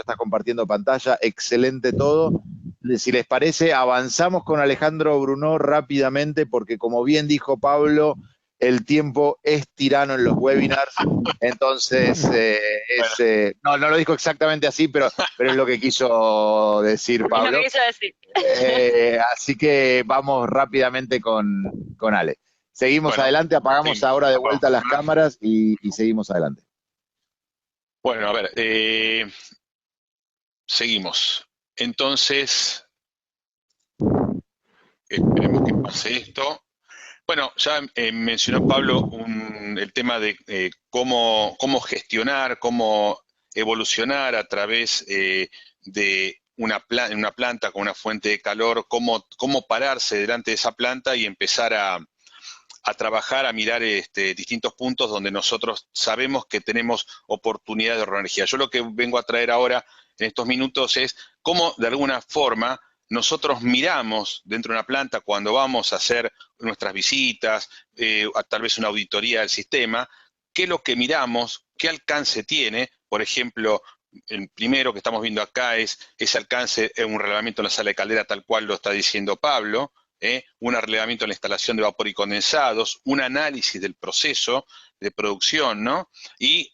estás compartiendo pantalla, excelente todo. Si les parece, avanzamos con Alejandro Brunó rápidamente, porque como bien dijo Pablo, el tiempo es tirano en los webinars. Entonces, Bueno, no, no lo dijo exactamente así, pero es lo que quiso decir Es lo que Pablo. quiso decir. Así que vamos rápidamente con Ale. Seguimos bueno, adelante, apagamos seguimos. ahora de Vamos. vuelta las cámaras y seguimos adelante. Bueno, a ver, seguimos. Entonces, esperemos que pase esto. Bueno, ya mencionó Pablo el tema de cómo gestionar, cómo evolucionar a través de una planta con una fuente de calor, cómo pararse delante de esa planta y empezar a trabajar, a mirar distintos puntos donde nosotros sabemos que tenemos oportunidad de ahorrar energía. Yo lo que vengo a traer ahora en estos minutos es cómo de alguna forma nosotros miramos dentro de una planta cuando vamos a hacer nuestras visitas, tal vez una auditoría del sistema, qué es lo que miramos, qué alcance tiene. Por ejemplo, el primero que estamos viendo acá es ese alcance en un relevamiento en la sala de caldera tal cual lo está diciendo Pablo, un relevamiento en la instalación de vapor y condensados, un análisis del proceso de producción, ¿no? Y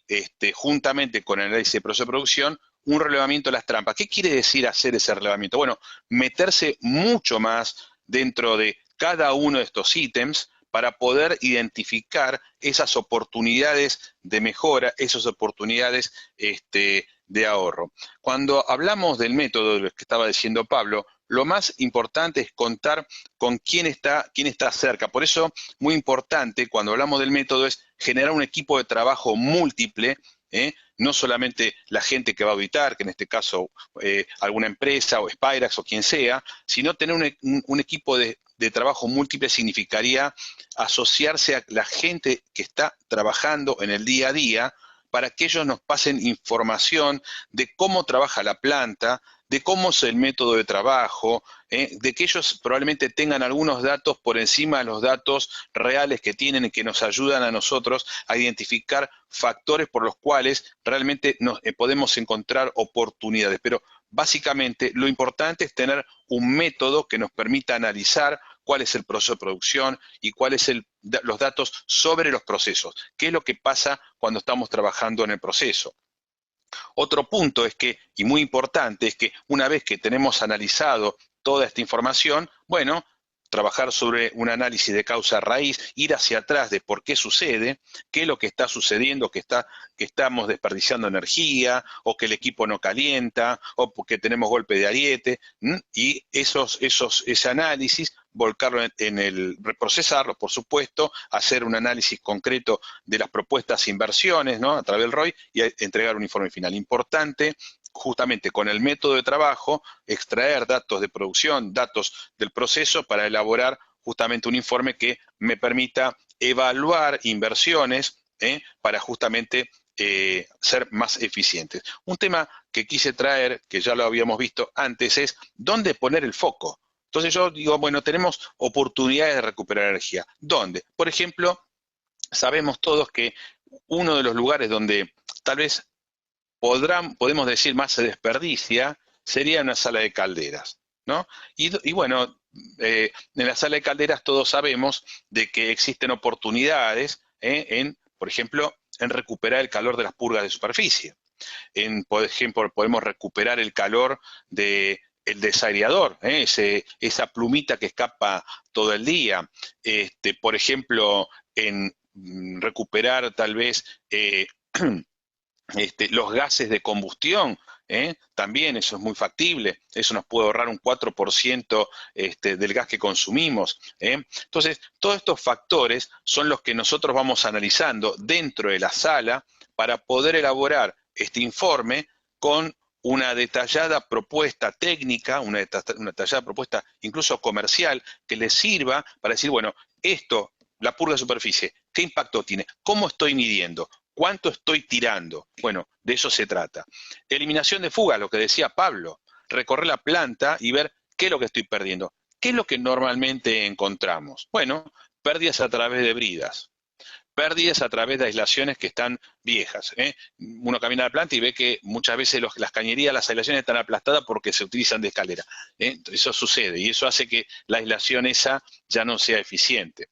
juntamente con el análisis de proceso de producción, un relevamiento de las trampas. ¿Qué quiere decir hacer ese relevamiento? Bueno, meterse mucho más dentro de cada uno de estos ítems para poder identificar esas oportunidades de mejora, esas oportunidades de ahorro. Cuando hablamos del método, de lo que estaba diciendo Pablo, lo más importante es contar con quién está cerca. Por eso, muy importante, cuando hablamos del método, es generar un equipo de trabajo múltiple, no solamente la gente que va a auditar, que en este caso alguna empresa o Spirax o quien sea, sino tener un equipo de trabajo múltiple significaría asociarse a la gente que está trabajando en el día a día para que ellos nos pasen información de cómo trabaja la planta, de cómo es el método de trabajo, de que ellos probablemente tengan algunos datos por encima de los datos reales que tienen y que nos ayudan a nosotros a identificar factores por los cuales realmente podemos encontrar oportunidades. Pero básicamente lo importante es tener un método que nos permita analizar cuál es el proceso de producción y cuáles los datos sobre los procesos. ¿Qué es lo que pasa cuando estamos trabajando en el proceso? Otro punto es que, y muy importante, es que una vez que tenemos analizado toda esta información, bueno, trabajar sobre un análisis de causa raíz, ir hacia atrás de por qué sucede, qué es lo que está sucediendo, que estamos desperdiciando energía, o que el equipo no calienta, o porque tenemos golpe de ariete, y ese análisis volcarlo reprocesarlo, por supuesto, hacer un análisis concreto de las propuestas e inversiones, ¿no? A través del ROI y entregar un informe final. Importante, justamente con el método de trabajo, extraer datos de producción, datos del proceso para elaborar justamente un informe que me permita evaluar inversiones para justamente ser más eficientes. Un tema que quise traer, que ya lo habíamos visto antes, es dónde poner el foco. Entonces yo digo, bueno, tenemos oportunidades de recuperar energía. ¿Dónde? Por ejemplo, sabemos todos que uno de los lugares donde tal vez podemos decir más se desperdicia sería una sala de calderas, ¿no? Y bueno, en la sala de calderas todos sabemos de que existen oportunidades por ejemplo, en recuperar el calor de las purgas de superficie. Por ejemplo, podemos recuperar el calor del desaireador, esa plumita que escapa todo el día. Por ejemplo, en recuperar tal vez los gases de combustión, también eso es muy factible, eso nos puede ahorrar un 4% del gas que consumimos. Entonces, todos estos factores son los que nosotros vamos analizando dentro de la sala para poder elaborar este informe con una detallada propuesta técnica, una detallada propuesta incluso comercial, que les sirva para decir, bueno, esto, la purga de superficie, ¿qué impacto tiene? ¿Cómo estoy midiendo? ¿Cuánto estoy tirando? Bueno, de eso se trata. Eliminación de fugas, lo que decía Pablo, recorrer la planta y ver qué es lo que estoy perdiendo. ¿Qué es lo que normalmente encontramos? Bueno, pérdidas a través de bridas, Pérdidas a través de aislaciones que están viejas. Uno camina a la planta y ve que muchas veces las cañerías, las aislaciones están aplastadas porque se utilizan de escalera. Eso sucede y eso hace que la aislación esa ya no sea eficiente.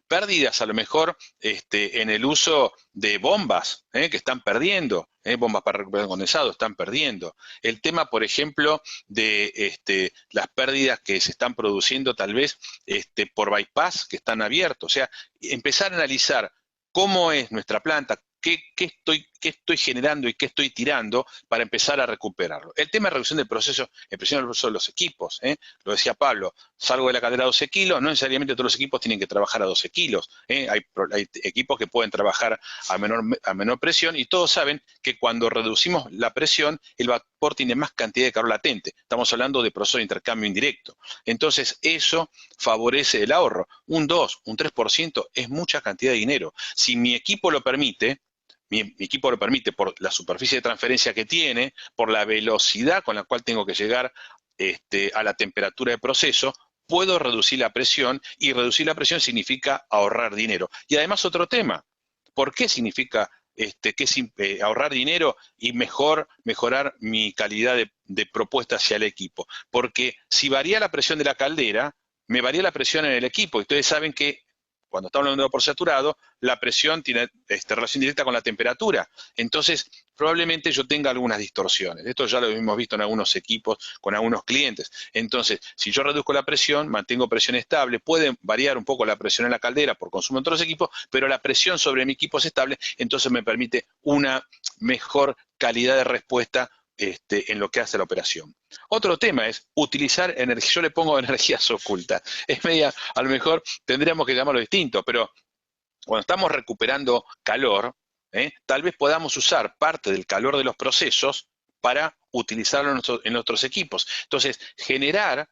Pérdidas a lo mejor en el uso de bombas, que están perdiendo, bombas para recuperar condensado, están perdiendo. El tema, por ejemplo, de las pérdidas que se están produciendo tal vez por bypass que están abiertos. O sea, empezar a analizar cómo es nuestra planta, qué estoy generando y qué estoy tirando para empezar a recuperarlo. El tema de reducción del proceso, en presión de los equipos, lo decía Pablo, salgo de la caldera a 12 kilos, no necesariamente todos los equipos tienen que trabajar a 12 kilos, hay equipos que pueden trabajar a menor presión y todos saben que cuando reducimos la presión, el vapor tiene más cantidad de calor latente. Estamos hablando de proceso de intercambio indirecto. Entonces, eso favorece el ahorro. Un 2, un 3% es mucha cantidad de dinero. Si mi equipo lo permite, mi equipo lo permite por la superficie de transferencia que tiene, por la velocidad con la cual tengo que llegar a la temperatura de proceso, puedo reducir la presión, y reducir la presión significa ahorrar dinero. Y además otro tema, ¿por qué significa ahorrar dinero y mejorar mi calidad de propuesta hacia el equipo? Porque si varía la presión de la caldera, me varía la presión en el equipo. Y ustedes saben que cuando estamos hablando de vapor saturado, la presión tiene relación directa con la temperatura. Entonces, probablemente yo tenga algunas distorsiones. Esto ya lo hemos visto en algunos equipos, con algunos clientes. Entonces, si yo reduzco la presión, mantengo presión estable, puede variar un poco la presión en la caldera por consumo en otros equipos, pero la presión sobre mi equipo es estable, entonces me permite una mejor calidad de respuesta en lo que hace la operación. Otro tema es utilizar energía. Yo le pongo energías ocultas. Es media, a lo mejor tendríamos que llamarlo distinto, pero cuando estamos recuperando calor, tal vez podamos usar parte del calor de los procesos para utilizarlo en nuestros equipos. Entonces, generar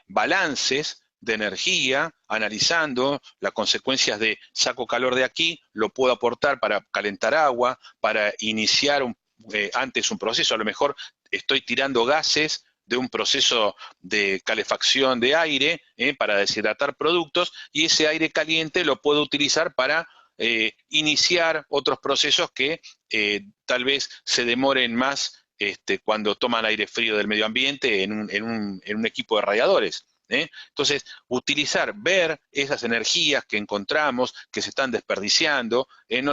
balances de energía, analizando las consecuencias de saco calor de aquí, lo puedo aportar para calentar agua, para iniciar antes un proceso. A lo mejor estoy tirando gases de un proceso de calefacción de aire para deshidratar productos, y ese aire caliente lo puedo utilizar para iniciar otros procesos que tal vez se demoren más cuando toman aire frío del medio ambiente en un equipo de radiadores. Entonces, ver esas energías que encontramos, que se están desperdiciando,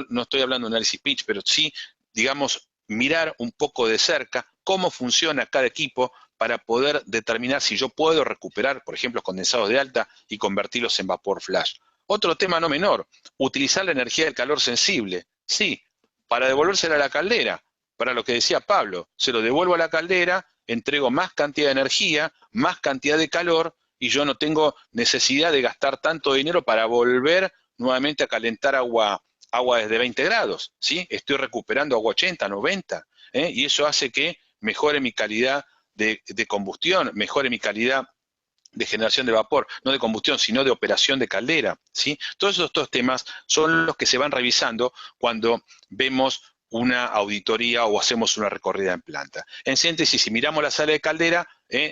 no estoy hablando de análisis pitch, pero sí, digamos, mirar un poco de cerca cómo funciona cada equipo para poder determinar si yo puedo recuperar, por ejemplo, condensados de alta y convertirlos en vapor flash. Otro tema no menor, utilizar la energía del calor sensible. Sí, para devolvérsela a la caldera, para lo que decía Pablo, se lo devuelvo a la caldera, entrego más cantidad de energía, más cantidad de calor, y yo no tengo necesidad de gastar tanto dinero para volver nuevamente a calentar agua desde 20 grados, ¿sí? Estoy recuperando agua 80, 90, y eso hace que mejore mi calidad de combustión, mejore mi calidad de generación de vapor, no de combustión, sino de operación de caldera, ¿sí? Todos estos temas son los que se van revisando cuando vemos una auditoría o hacemos una recorrida en planta. En síntesis, si miramos la sala de caldera,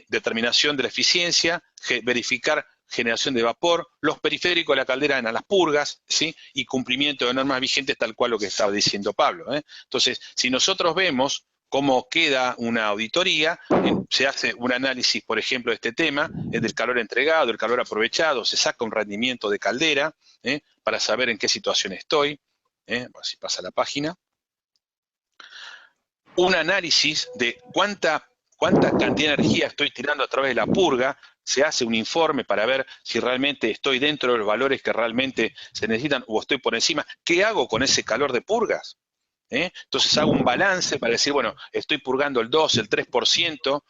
determinación de la eficiencia, verificar generación de vapor, los periféricos de la caldera en las purgas, ¿sí? Y cumplimiento de normas vigentes, tal cual lo que estaba diciendo Pablo. Entonces, si nosotros vemos cómo queda una auditoría, se hace un análisis, por ejemplo, de este tema, del calor entregado, el calor aprovechado, se saca un rendimiento de caldera, para saber en qué situación estoy, si pasa la página. Un análisis de cuánta cantidad de energía estoy tirando a través de la purga, se hace un informe para ver si realmente estoy dentro de los valores que realmente se necesitan o estoy por encima. ¿Qué hago con ese calor de purgas? Entonces hago un balance para decir, bueno, estoy purgando el 2, el 3%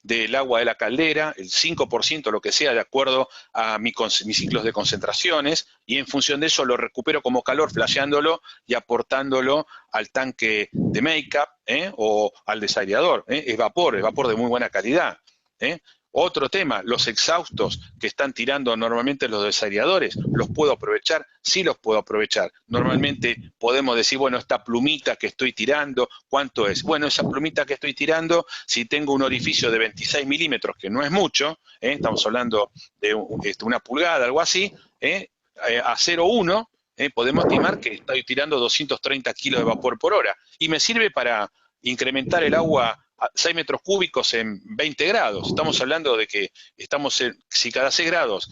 del agua de la caldera, el 5%, lo que sea, de acuerdo a mis ciclos de concentraciones, y en función de eso lo recupero como calor, flasheándolo y aportándolo al tanque de make-up o al desaireador. Es vapor de muy buena calidad. Otro tema, los exhaustos que están tirando normalmente los desaireadores, ¿los puedo aprovechar? Sí los puedo aprovechar. Normalmente podemos decir, bueno, esta plumita que estoy tirando, ¿cuánto es? Bueno, esa plumita que estoy tirando, si tengo un orificio de 26 milímetros, que no es mucho, estamos hablando de una pulgada, algo así, a 0,1, podemos estimar que estoy tirando 230 kilos de vapor por hora. Y me sirve para incrementar el agua a 6 metros cúbicos en 20 grados. Estamos hablando de que si cada 6 grados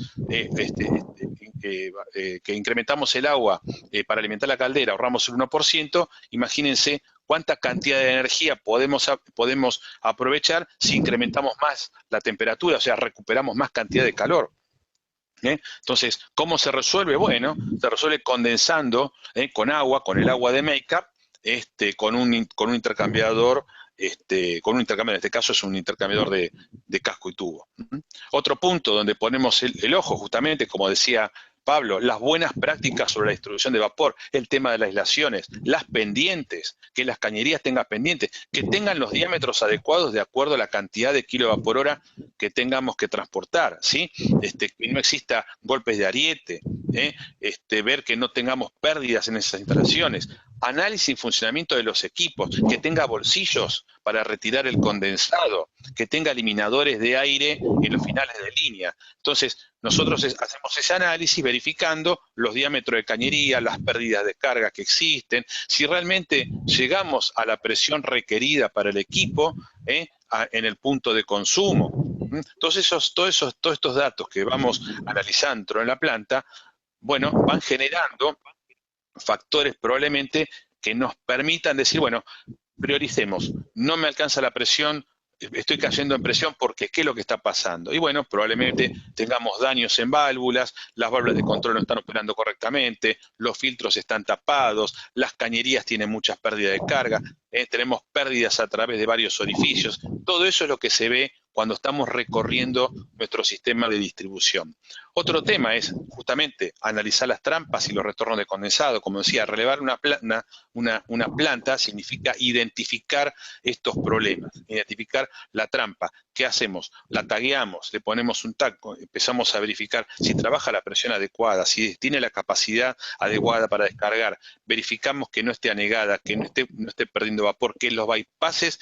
que incrementamos el agua para alimentar la caldera, ahorramos el 1%, imagínense cuánta cantidad de energía podemos aprovechar si incrementamos más la temperatura, o sea, recuperamos más cantidad de calor. Entonces, ¿cómo se resuelve? Bueno, se resuelve condensando con agua, con el agua de make-up, con un intercambiador, en este caso es un intercambiador de casco y tubo. Otro punto donde ponemos el ojo, justamente, como decía Pablo, las buenas prácticas sobre la distribución de vapor, el tema de las aislaciones, las pendientes, que las cañerías tengan pendientes, que tengan los diámetros adecuados de acuerdo a la cantidad de kilovatios por hora que tengamos que transportar, ¿sí? Que no exista golpes de ariete, ver que no tengamos pérdidas en esas instalaciones, análisis y funcionamiento de los equipos, que tenga bolsillos para retirar el condensado, que tenga eliminadores de aire en los finales de línea. Entonces, nosotros hacemos ese análisis verificando los diámetros de cañería, las pérdidas de carga que existen, si realmente llegamos a la presión requerida para el equipo en el punto de consumo. Entonces, todos estos datos que vamos analizando en la planta, bueno, van generando factores probablemente que nos permitan decir, bueno, prioricemos, no me alcanza la presión, estoy cayendo en presión porque ¿qué es lo que está pasando? Y bueno, probablemente tengamos daños en válvulas, las válvulas de control no están operando correctamente, los filtros están tapados, las cañerías tienen muchas pérdidas de carga, tenemos pérdidas a través de varios orificios. Todo eso es lo que se ve cuando estamos recorriendo nuestro sistema de distribución. Otro tema es justamente analizar las trampas y los retornos de condensado. Como decía, relevar una planta significa identificar estos problemas, identificar la trampa. ¿Qué hacemos? La tagueamos, le ponemos un tag, empezamos a verificar si trabaja la presión adecuada, si tiene la capacidad adecuada para descargar, verificamos que no esté anegada, que no esté perdiendo vapor, que los bypasses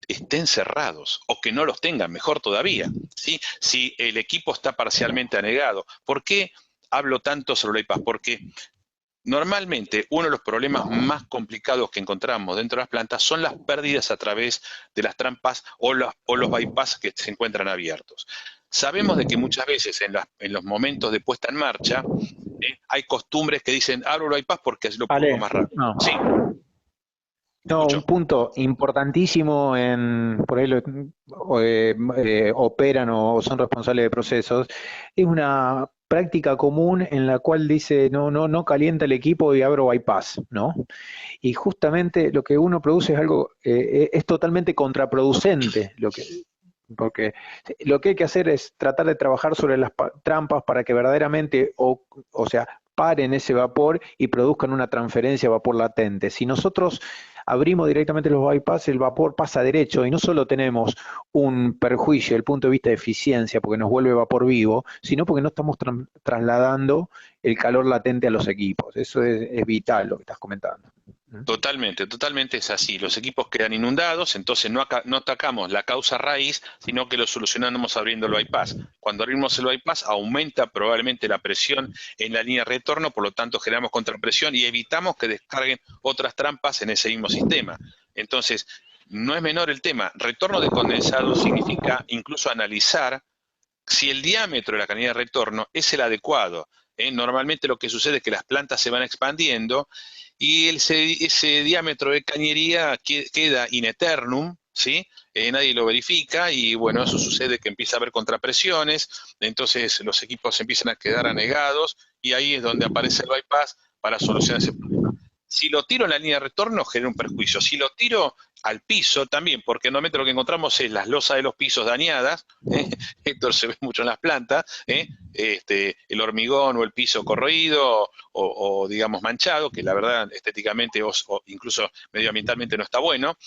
estén cerrados o que no los tengan, mejor todavía, ¿sí? Si el equipo está parcialmente anegado. ¿Por qué hablo tanto sobre el bypass? Porque normalmente uno de los problemas más complicados que encontramos dentro de las plantas son las pérdidas a través de las trampas o los bypass que se encuentran abiertos. Sabemos de que muchas veces en los momentos de puesta en marcha hay costumbres que dicen abro el bypass porque así lo pongo más rápido. No. ¿Sí? No, un punto importantísimo por ahí operan o son responsables de procesos, es una práctica común en la cual dice no calienta el equipo y abro bypass, ¿no? Y justamente lo que uno produce es algo, es totalmente contraproducente, porque lo que hay que hacer es tratar de trabajar sobre las trampas para que verdaderamente, o sea, paren ese vapor y produzcan una transferencia de vapor latente. Si nosotros abrimos directamente los bypass, el vapor pasa derecho y no solo tenemos un perjuicio desde el punto de vista de eficiencia porque nos vuelve vapor vivo, sino porque no estamos trasladando el calor latente a los equipos. Eso es vital lo que estás comentando. Totalmente, totalmente es así. Los equipos quedan inundados, entonces no atacamos la causa raíz, sino que lo solucionamos abriendo el bypass. Cuando abrimos el bypass aumenta probablemente la presión en la línea de retorno, por lo tanto generamos contrapresión y evitamos que descarguen otras trampas en ese mismo sistema. Entonces, no es menor el tema. Retorno de condensado significa incluso analizar si el diámetro de la canilla de retorno es el adecuado. Normalmente lo que sucede es que las plantas se van expandiendo y ese diámetro de cañería queda in eternum, ¿sí? Nadie lo verifica y bueno, eso sucede que empieza a haber contrapresiones, entonces los equipos empiezan a quedar anegados y ahí es donde aparece el bypass para solucionar ese problema. Si lo tiro en la línea de retorno genera un perjuicio, si lo tiro al piso también, porque normalmente lo que encontramos es las losas de los pisos dañadas, esto se ve mucho en las plantas, el hormigón o el piso corroído o digamos manchado, que la verdad estéticamente o incluso medioambientalmente no está bueno,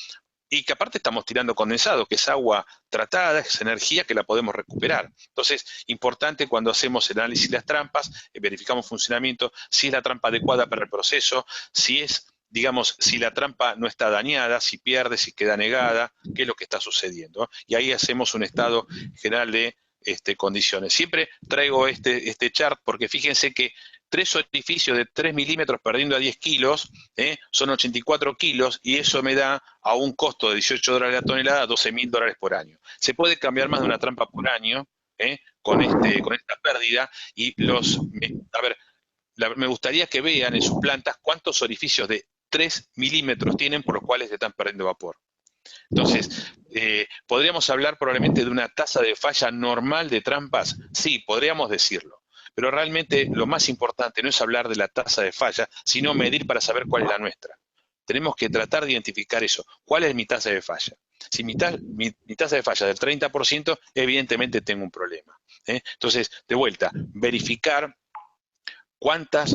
y que aparte estamos tirando condensado, que es agua tratada, es energía que la podemos recuperar. Entonces, importante cuando hacemos el análisis de las trampas, verificamos funcionamiento, si es la trampa adecuada para el proceso, si es, digamos, si la trampa no está dañada, si pierde, si queda negada, qué es lo que está sucediendo. Y ahí hacemos un estado general de condiciones. Siempre traigo este chart porque fíjense que 3 orificios de 3 milímetros perdiendo a 10 kilos, son 84 kilos, y eso me da a un costo de $18 la tonelada, $12.000 por año. Se puede cambiar más de una trampa por año con esta pérdida, y me gustaría que vean en sus plantas cuántos orificios de 3 milímetros tienen por los cuales se están perdiendo vapor. Entonces, ¿podríamos hablar probablemente de una tasa de falla normal de trampas? Sí, podríamos decirlo. Pero realmente lo más importante no es hablar de la tasa de falla, sino medir para saber cuál es la nuestra. Tenemos que tratar de identificar eso. ¿Cuál es mi tasa de falla? Si mi tasa de falla es del 30%, evidentemente tengo un problema. Entonces, de vuelta, verificar cuántos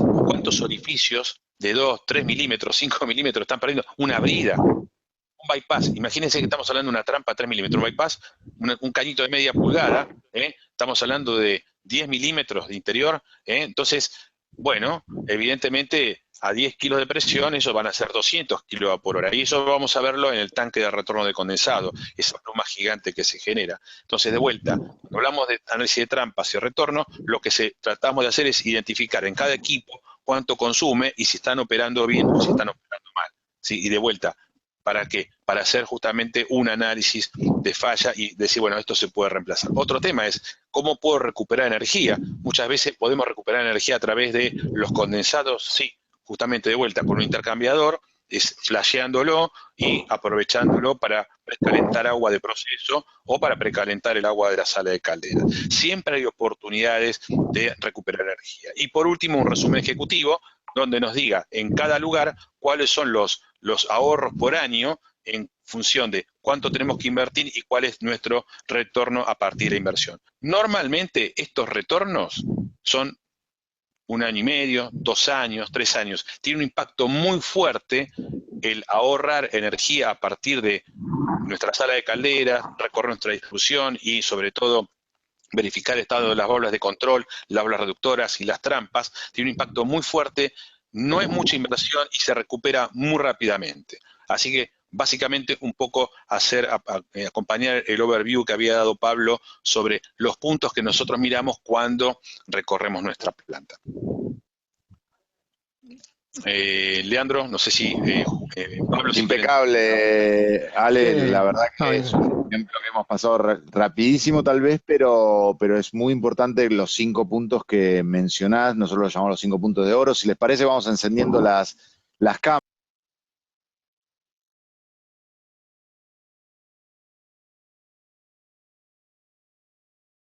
orificios de 2, 3 milímetros, 5 milímetros están perdiendo. Una brida, un bypass. Imagínense que estamos hablando de una trampa 3 milímetros, un bypass, un cañito de media pulgada, estamos hablando de 10 milímetros de interior, entonces, bueno, evidentemente a 10 kilos de presión, eso van a ser 200 kilos por hora, y eso vamos a verlo en el tanque de retorno de condensado, esa pluma gigante que se genera. Entonces, de vuelta, cuando hablamos de análisis de trampas y retorno, lo que tratamos de hacer es identificar en cada equipo cuánto consume y si están operando bien o si están operando mal. ¿Sí? Y de vuelta, ¿para qué? Para hacer justamente un análisis de falla y decir, bueno, esto se puede reemplazar. Otro tema es, ¿cómo puedo recuperar energía? Muchas veces podemos recuperar energía a través de los condensados, sí, justamente de vuelta con un intercambiador, es flasheándolo y aprovechándolo para precalentar agua de proceso o para precalentar el agua de la sala de caldera. Siempre hay oportunidades de recuperar energía. Y por último, un resumen ejecutivo donde nos diga en cada lugar cuáles son los ahorros por año en función de cuánto tenemos que invertir y cuál es nuestro retorno a partir de la inversión. Normalmente estos retornos son 1 año y medio, 2 años, 3 años. Tiene un impacto muy fuerte el ahorrar energía a partir de nuestra sala de caldera, recorrer nuestra distribución y sobre todo verificar el estado de las válvulas de control, las válvulas reductoras y las trampas. Tiene un impacto muy fuerte, no es mucha inversión y se recupera muy rápidamente. Así que básicamente un poco acompañar el overview que había dado Pablo sobre los puntos que nosotros miramos cuando recorremos nuestra planta. Leandro, no sé si Pablo... Impecable, Ale, la verdad que es un ejemplo que hemos pasado rapidísimo tal vez, pero es muy importante los 5 puntos que mencionás, nosotros los llamamos los 5 puntos de oro. Si les parece, vamos encendiendo las cámaras.